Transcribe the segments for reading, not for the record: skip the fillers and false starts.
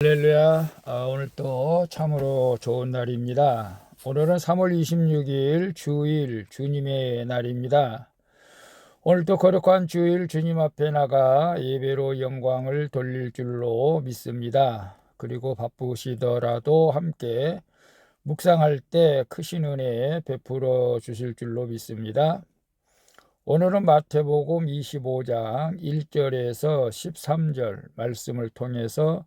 할렐루야. 오늘 또 참으로 좋은 날입니다. 오늘은 3월 26일 주일 주님의 날입니다. 오늘 또 거룩한 주일 주님 앞에 나가 예배로 영광을 돌릴 줄로 믿습니다. 그리고 바쁘시더라도 함께 묵상할 때 크신 은혜 베풀어 주실 줄로 믿습니다. 오늘은 마태복음 25장 1절에서 13절 말씀을 통해서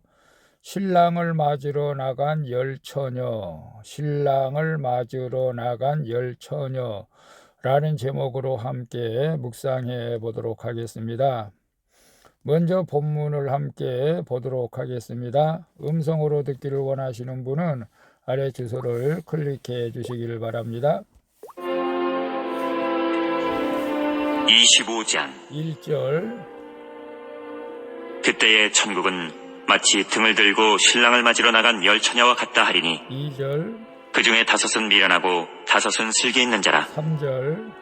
신랑을 맞으러 나간 열 처녀, 신랑을 맞으러 나간 열 처녀라는 제목으로 함께 묵상해 보도록 하겠습니다. 먼저 본문을 함께 보도록 하겠습니다. 음성으로 듣기를 원하시는 분은 아래 주소를 클릭해 주시기를 바랍니다. 25장 1절 그때의 천국은 마치 등을 들고 신랑을 맞으러 나간 열 처녀와 같다 하리니 2절 그 중에 5은 미련하고 5은 슬기 있는 자라. 3절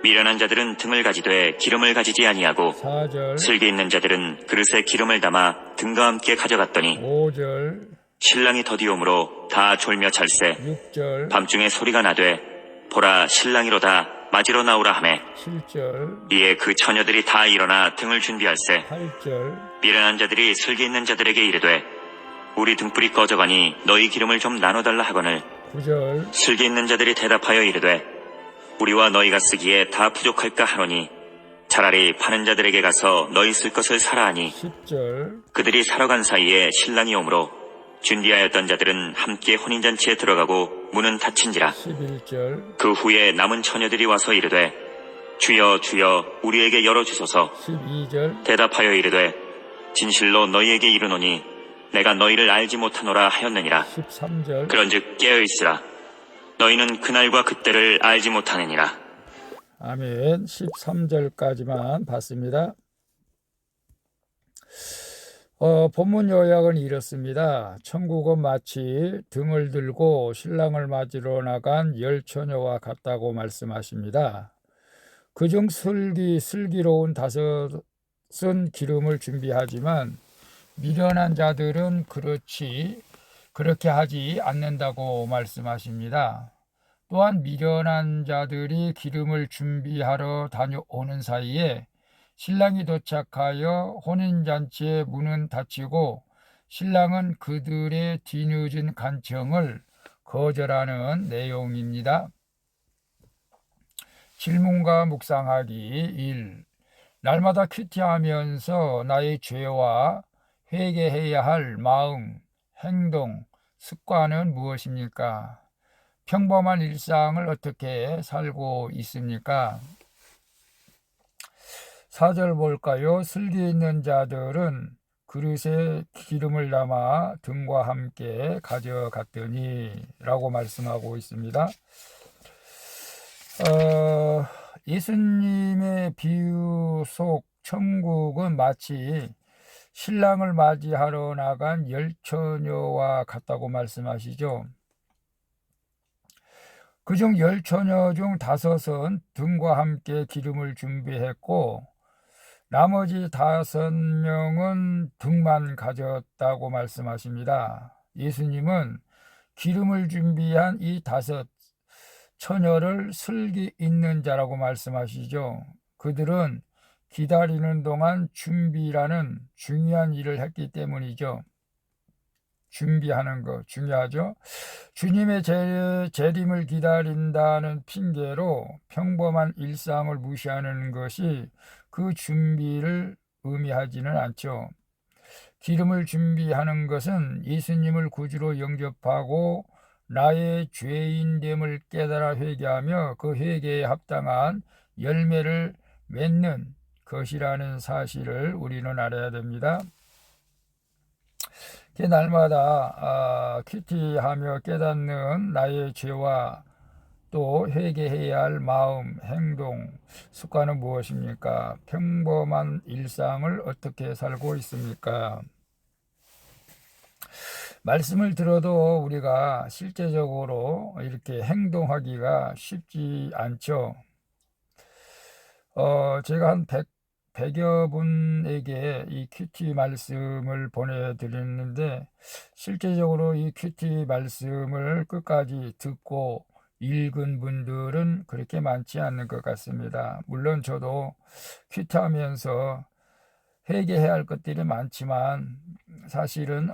미련한 자들은 등을 가지되 기름을 가지지 아니하고 4절 슬기 있는 자들은 그릇에 기름을 담아 등과 함께 가져갔더니 5절 신랑이 더디오므로 다 졸며 찰세. 6절 밤중에 소리가 나되 보라 신랑이로다 맞으러 나오라 하매 7절 이에 그 처녀들이 다 일어나 등을 준비할세. 8절 미련한 자들이 슬기 있는 자들에게 이르되 우리 등불이 꺼져가니 너희 기름을 좀 나눠달라 하거늘 9절 슬기 있는 자들이 대답하여 이르되 우리와 너희가 쓰기에 다 부족할까 하노니 차라리 파는 자들에게 가서 너희 쓸 것을 사라 하니 10절 그들이 사러 간 사이에 신랑이 오므로 준비하였던 자들은 함께 혼인잔치에 들어가고 문은 닫힌지라. 11절 그 후에 남은 처녀들이 와서 이르되 주여 주여 우리에게 열어주소서. 12절 대답하여 이르되 진실로 너희에게 이르노니 내가 너희를 알지 못하노라 하였느니라. 13절 그런즉 깨어있으라. 너희는 그날과 그때를 알지 못하느니라. 아멘. 13절까지만 봤습니다. 본문 요약은 이렇습니다. 천국은 마치 등을 들고 신랑을 맞으러 나간 열 처녀와 같다고 말씀하십니다. 그중 슬기로운 5은 기름을 준비하지만 미련한 자들은 그렇게 하지 않는다고 말씀하십니다. 또한 미련한 자들이 기름을 준비하러 다녀오는 사이에 신랑이 도착하여 혼인잔치의 문은 닫히고 신랑은 그들의 뒤늦은 간청을 거절하는 내용입니다. 질문과 묵상하기 1. 날마다 큐티하면서 나의 죄와 회개해야 할 마음, 행동, 습관은 무엇입니까? 평범한 일상을 어떻게 살고 있습니까? 4절 볼까요? 슬기 있는 자들은 그릇에 기름을 담아 등과 함께 가져갔더니 라고 말씀하고 있습니다. 예수님의 비유 속 천국은 마치 신랑을 맞이하러 나간 열 처녀와 같다고 말씀하시죠. 그중 열 처녀 중 5은 등과 함께 기름을 준비했고 나머지 5명은 등만 가졌다고 말씀하십니다. 예수님은 기름을 준비한 이 5 처녀를 슬기 있는 자라고 말씀하시죠. 그들은 기다리는 동안 준비라는 중요한 일을 했기 때문이죠. 준비하는 거 중요하죠. 주님의 재림을 기다린다는 핑계로 평범한 일상을 무시하는 것이 그 준비를 의미하지는 않죠. 기름을 준비하는 것은 예수님을 구주로 영접하고 나의 죄인됨을 깨달아 회개하며 그 회개에 합당한 열매를 맺는 것이라는 사실을 우리는 알아야 됩니다. 날마다 큐티하며 깨닫는 나의 죄와 또 회개해야 할 마음, 행동, 습관은 무엇입니까? 평범한 일상을 어떻게 살고 있습니까? 말씀을 들어도 우리가 실제적으로 이렇게 행동하기가 쉽지 않죠. 제가 한 100여 분에게 이 큐티 말씀을 보내드렸는데 실제적으로 이 큐티 말씀을 끝까지 듣고 읽은 분들은 그렇게 많지 않는 것 같습니다. 물론 저도 큐티 하면서 회개해야 할 것들이 많지만 사실은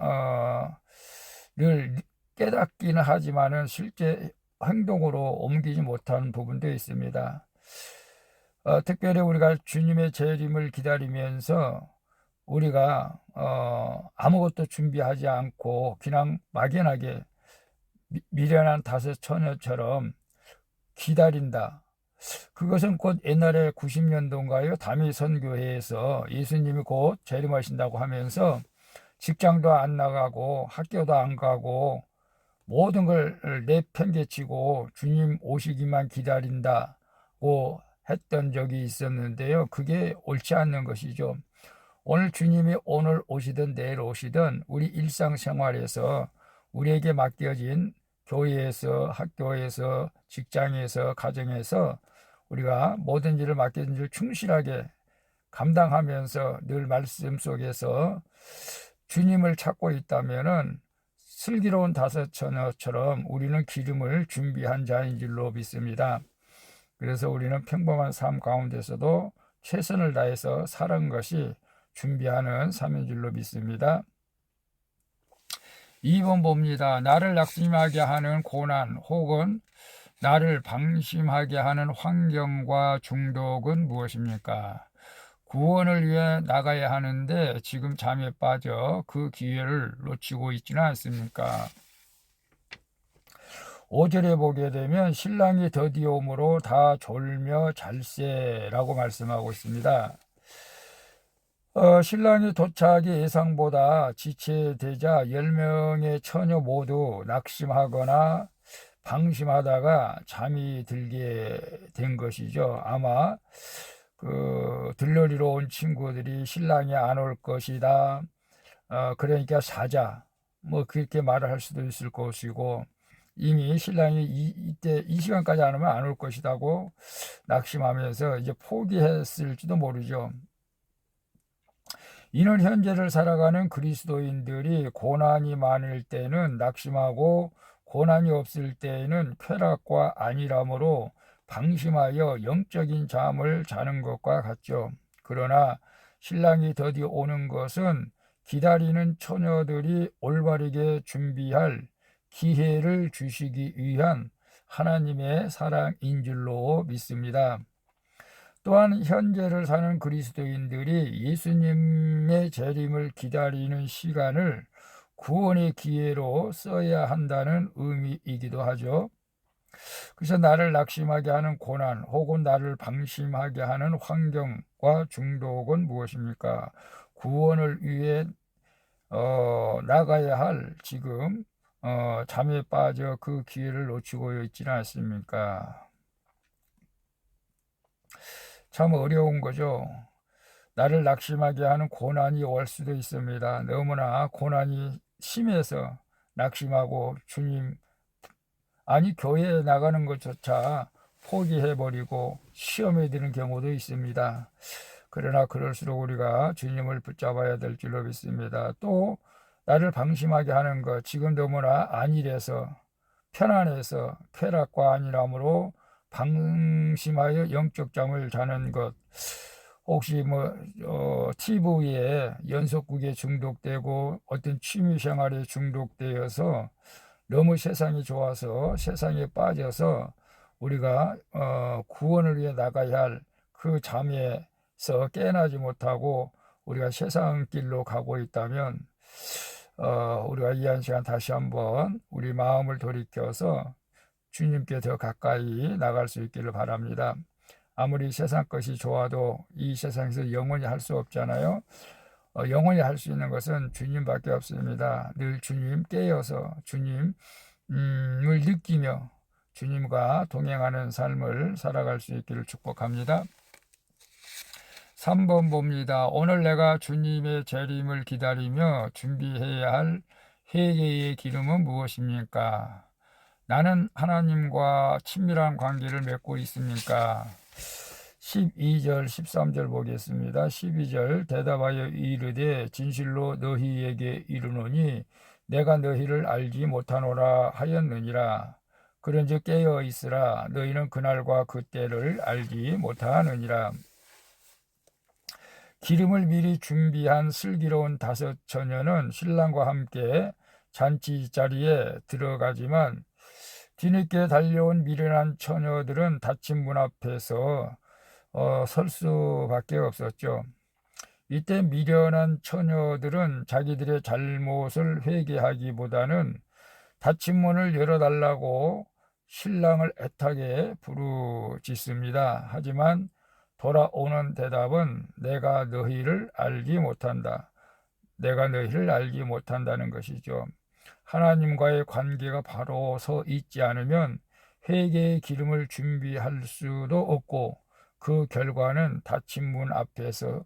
늘 깨닫기는 하지만은 실제 행동으로 옮기지 못하는 부분도 있습니다. 특별히 우리가 주님의 재림을 기다리면서 우리가 아무것도 준비하지 않고 그냥 막연하게 미련한 다섯 처녀처럼 기다린다. 그것은 곧 옛날에 90년도인가요? 담임 선교회에서 예수님이 곧 재림하신다고 하면서 직장도 안 나가고 학교도 안 가고 모든 걸 내팽개치고 주님 오시기만 기다린다고 했던 적이 있었는데요. 그게 옳지 않는 것이죠. 오늘 주님이 오늘 오시든 내일 오시든 우리 일상생활에서 우리에게 맡겨진 교회에서 학교에서 직장에서 가정에서 우리가 모든 일을 맡겨진 일을 충실하게 감당하면서 늘 말씀 속에서 주님을 찾고 있다면은 슬기로운 다섯 처녀처럼 우리는 기름을 준비한 자인 줄로 믿습니다. 그래서 우리는 평범한 삶 가운데서도 최선을 다해서 사는 것이 준비하는 삶인 줄로 믿습니다. 2번 봅니다. 나를 낙심하게 하는 고난 혹은 나를 방심하게 하는 환경과 중독은 무엇입니까? 구원을 위해 나가야 하는데 지금 잠에 빠져 그 기회를 놓치고 있지는 않습니까? 5절에 보게 되면 신랑이 더디옴으로 다 졸며 잘세라고 말씀하고 있습니다. 신랑이 도착이 예상보다 지체되자 10명의 처녀 모두 낙심하거나 방심하다가 잠이 들게 된 것이죠. 아마 들러리로 온 친구들이 신랑이 안 올 것이다. 그러니까 사자. 뭐 그렇게 말을 할 수도 있을 것이고 이미 신랑이 이때 이 시간까지 안 오면 안 올 것이라고 낙심하면서 이제 포기했을지도 모르죠. 이는 현재를 살아가는 그리스도인들이 고난이 많을 때는 낙심하고 고난이 없을 때에는 쾌락과 안일함으로 방심하여 영적인 잠을 자는 것과 같죠. 그러나 신랑이 더디 오는 것은 기다리는 처녀들이 올바르게 준비할 기회를 주시기 위한 하나님의 사랑인 줄로 믿습니다. 또한 현재를 사는 그리스도인들이 예수님의 재림을 기다리는 시간을 구원의 기회로 써야 한다는 의미이기도 하죠. 그래서 나를 낙심하게 하는 고난 혹은 나를 방심하게 하는 환경과 중독은 무엇입니까? 구원을 위해 나가야 할 지금 잠에 빠져 그 기회를 놓치고 있지는 않습니까? 참 어려운 거죠. 나를 낙심하게 하는 고난이 올 수도 있습니다. 너무나 고난이 심해서 낙심하고 주님, 아니 교회에 나가는 것조차 포기해버리고 시험에 드는 경우도 있습니다. 그러나 그럴수록 우리가 주님을 붙잡아야 될 줄로 믿습니다. 또 나를 방심하게 하는 것, 지금 너무나 안일해서 편안해서 쾌락과 안일함으로 방심하여 영적 잠을 자는 것, 혹시 TV에 연속극에 중독되고 어떤 취미 생활에 중독되어서 너무 세상이 좋아서 세상에 빠져서 우리가 구원을 위해 나가야 할 그 잠에서 깨어나지 못하고 우리가 세상 길로 가고 있다면 우리가 이 한 시간 다시 한번 우리 마음을 돌이켜서 주님께 더 가까이 나갈 수 있기를 바랍니다. 아무리 세상 것이 좋아도 이 세상에서 영원히 할 수 없잖아요. 영원히 할 수 있는 것은 주님밖에 없습니다. 늘 주님 깨어서 주님을 느끼며 주님과 동행하는 삶을 살아갈 수 있기를 축복합니다. 3번 봅니다. 오늘 내가 주님의 재림을 기다리며 준비해야 할 회개의 기름은 무엇입니까? 나는 하나님과 친밀한 관계를 맺고 있습니까? 12절 13절 보겠습니다. 12절 대답하여 이르되 진실로 너희에게 이르노니 내가 너희를 알지 못하노라 하였느니라. 그런즉 깨어 있으라. 너희는 그날과 그때를 알지 못하느니라. 기름을 미리 준비한 슬기로운 5처녀는 신랑과 함께 잔치 자리에 들어가지만 뒤늦게 달려온 미련한 처녀들은 닫힌 문 앞에서 설 수밖에 없었죠. 이때 미련한 처녀들은 자기들의 잘못을 회개하기보다는 닫힌 문을 열어달라고 신랑을 애타게 부르짖습니다. 하지만 돌아오는 대답은 내가 너희를 알지 못한다. 내가 너희를 알지 못한다는 것이죠. 하나님과의 관계가 바로 서 있지 않으면 회개의 기름을 준비할 수도 없고 그 결과는 닫힌 문 앞에서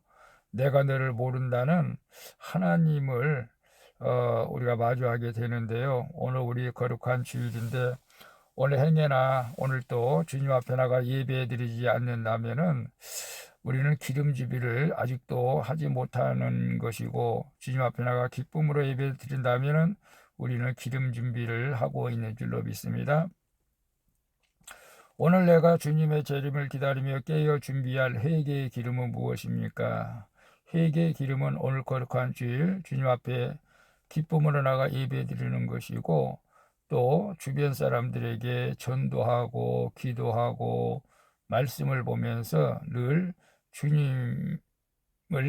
내가 너를 모른다는 하나님을 우리가 마주하게 되는데요. 오늘 우리 거룩한 주일인데 오늘 행여나 오늘 또 주님 앞에 나가 예배드리지 않는다면은 우리는 기름주비를 아직도 하지 못하는 것이고 주님 앞에 나가 기쁨으로 예배드린다면은 우리는 기름 준비를 하고 있는 줄로 믿습니다. 오늘 내가 주님의 재림을 기다리며 깨어 준비할 회개의 기름은 무엇입니까? 회개의 기름은 오늘 거룩한 주일 주님 앞에 기쁨으로 나가 예배드리는 것이고 또 주변 사람들에게 전도하고 기도하고 말씀을 보면서 늘 주님을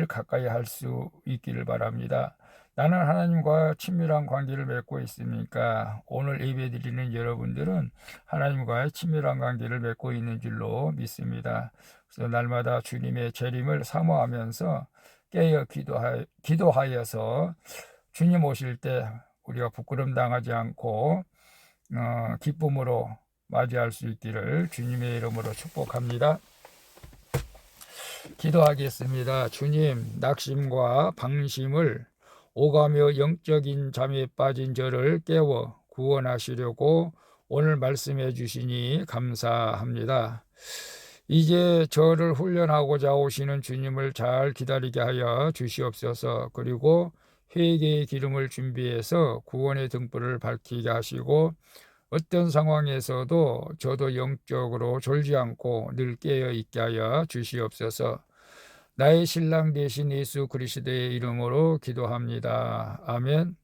가까이 할 수 있기를 바랍니다. 나는 하나님과 친밀한 관계를 맺고 있으니까 오늘 예배드리는 여러분들은 하나님과의 친밀한 관계를 맺고 있는 줄로 믿습니다. 그래서 날마다 주님의 재림을 사모하면서 깨어 기도하여서 주님 오실 때 우리가 부끄럼 당하지 않고 기쁨으로 맞이할 수 있기를 주님의 이름으로 축복합니다. 기도하겠습니다. 주님, 낙심과 방심을 오가며 영적인 잠에 빠진 저를 깨워 구원하시려고 오늘 말씀해 주시니 감사합니다. 이제 저를 훈련하고자 오시는 주님을 잘 기다리게 하여 주시옵소서. 그리고 회개의 기름을 준비해서 구원의 등불을 밝히게 하시고 어떤 상황에서도 저도 영적으로 졸지 않고 늘 깨어 있게 하여 주시옵소서. 나의 신랑 되신 예수 그리스도의 이름으로 기도합니다. 아멘.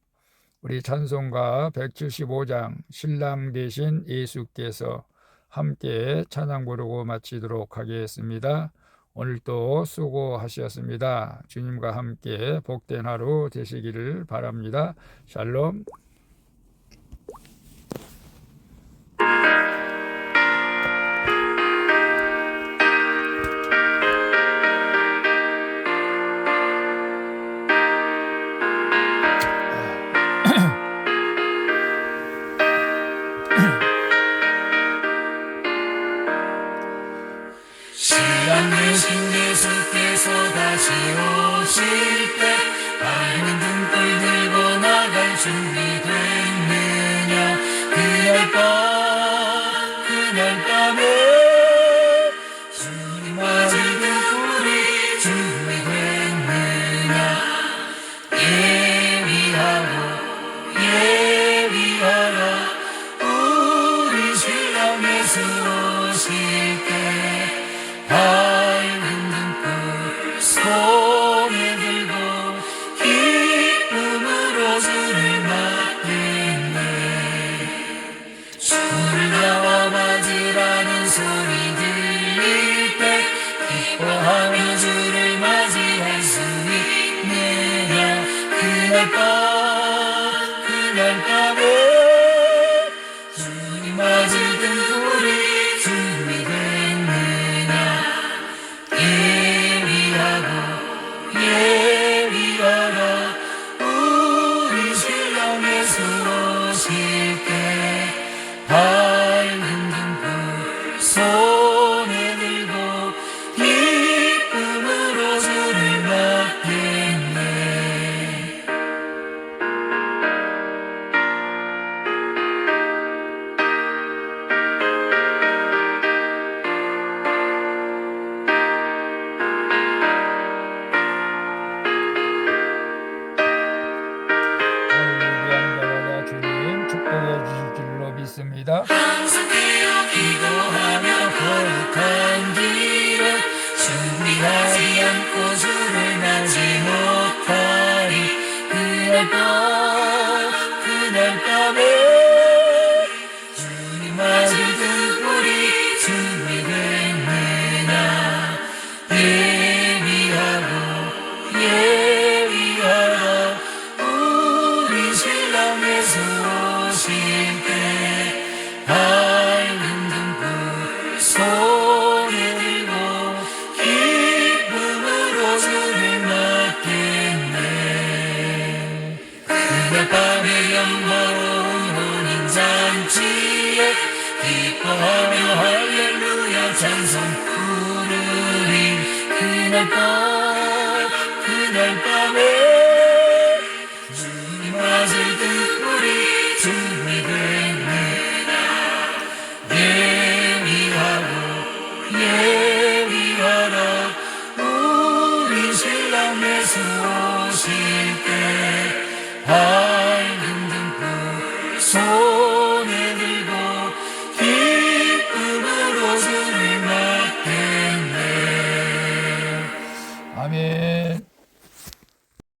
우리 찬송가 175장 신랑 되신 예수께서 함께 찬양 부르고 마치도록 하겠습니다. 오늘도 수고하셨습니다. 주님과 함께 복된 하루 되시기를 바랍니다. 샬롬. 신랑 되신 예수께서 다시 오실 때 밝은 등불 들고 나갈 준비 됐느냐. 그날 밤에 주님 맞을 등불이 준비됐느냐. 예비하라 우리 신랑 예수 오실 때 밝은 등불 손에 들고 기쁨으로 주를 맞겠네. 주를 나와 맞으라는 소리 들릴 때 기뻐하며 주를 맞이할 수 있느냐. 그날 밤에 주님 맞을 등불이 준비됐느냐. 예비하라 우리 신랑 예수 오실 때 밝은 등불 손에 들고 기쁨으로 주를 맞겠네. 합니다. 항상 깨어 기도하며 거룩한 길을 준비하지 않고 주를 맞지 못하리. 그날 밤에 주님 맞을 등불이 준비됐느냐. 예비하라 우리 신랑 예수 오실 때 밝은 등불 손에 들고 기쁨으로 주를 맞겠네. 그날 밤의 영광로운 혼인잔치에 기뻐하며 할렐루야 찬송 부르리. 그날 밤에 주님 맞을 등불이 준비됐느냐. 예비하고